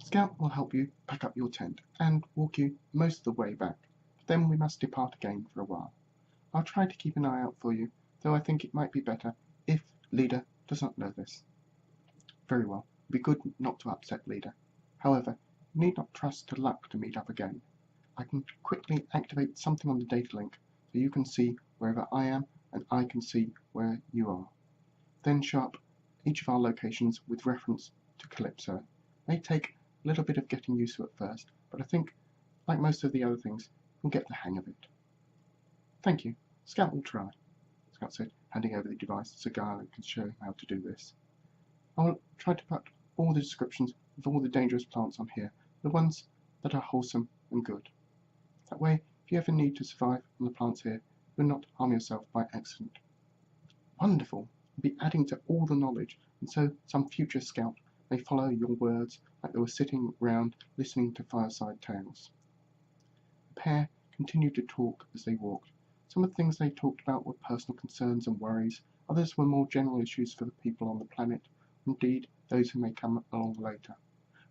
Scout will help you pack up your tent and walk you most of the way back. Then we must depart again for a while. I'll try to keep an eye out for you, though I think it might be better if Leader does not know this. Very well. It would be good not to upset Leader. However, you need not trust to luck to meet up again. I can quickly activate something on the data link so you can see wherever I am and I can see where you are. Then show up each of our locations with reference to Calypso. It may take a little bit of getting used to at first, but I think, like most of the other things, you'll get the hang of it. Thank you. Scout will try, Scout said, handing over the device so Guile can show him how to do this. I will try to put all the descriptions of all the dangerous plants on here, the ones that are wholesome and good. That way, if you ever need to survive on the plants here, you will not harm yourself by accident. Wonderful! You'll be adding to all the knowledge, and so some future scout may follow your words like they were sitting round listening to fireside tales. The pair continued to talk as they walked. Some of the things they talked about were personal concerns and worries, others were more general issues for the people on the planet, indeed those who may come along later.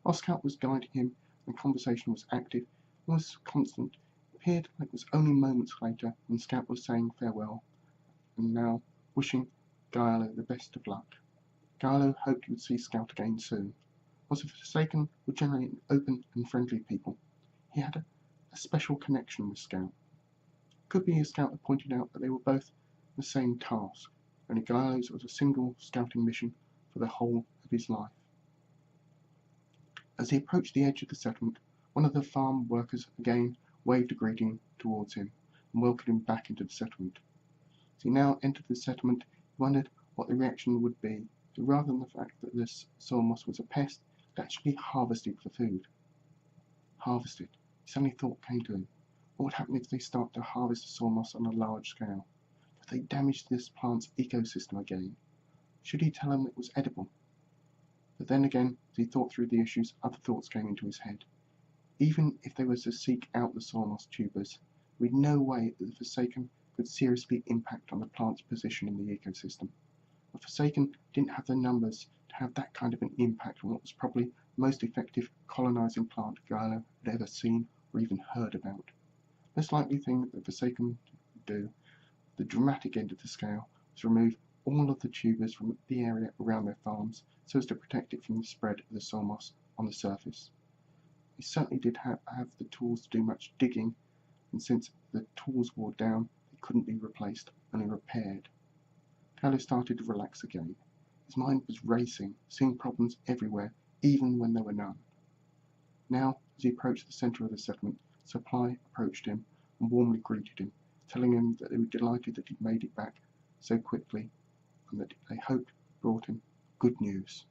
While Scout was guiding him, and the conversation was active and was constant, it appeared like it was only moments later when Scout was saying farewell, and now wishing Guile the best of luck. Guile hoped he would see Scout again soon. Whilst the Forsaken were generally an open and friendly people, he had a special connection with Scout. It could be as Scout had pointed out that they were both the same task, only Guile's was a single scouting mission for the whole of his life. As he approached the edge of the settlement, one of the farm workers again waved a greeting towards him and welcomed him back into the settlement. As he now entered the settlement, he wondered what the reaction would be, so rather than the fact that this soil moss was a pest, it actually harvested for food. Harvested. Suddenly thought came to him. What would happen if they start to harvest the soil moss on a large scale? If they damaged this plant's ecosystem again? Should he tell them it was edible? But then again, as he thought through the issues, other thoughts came into his head. Even if they were to seek out the soil moss tubers, there would be no way that the Forsaken could seriously impact on the plant's position in the ecosystem. The Forsaken didn't have the numbers to have that kind of an impact on what was probably the most effective colonizing plant Guile had ever seen or even heard about. The most likely thing that the Forsaken would do, the dramatic end of the scale, was remove all of the tubers from the area around their farms so as to protect it from the spread of the soil moss on the surface. He certainly did have the tools to do much digging, and since the tools wore down, they couldn't be replaced, only repaired. Guile started to relax again. His mind was racing, seeing problems everywhere, even when there were none. Now, as he approached the centre of the settlement, Supply approached him and warmly greeted him, telling him that they were delighted that he'd made it back so quickly and that they hoped brought him good news.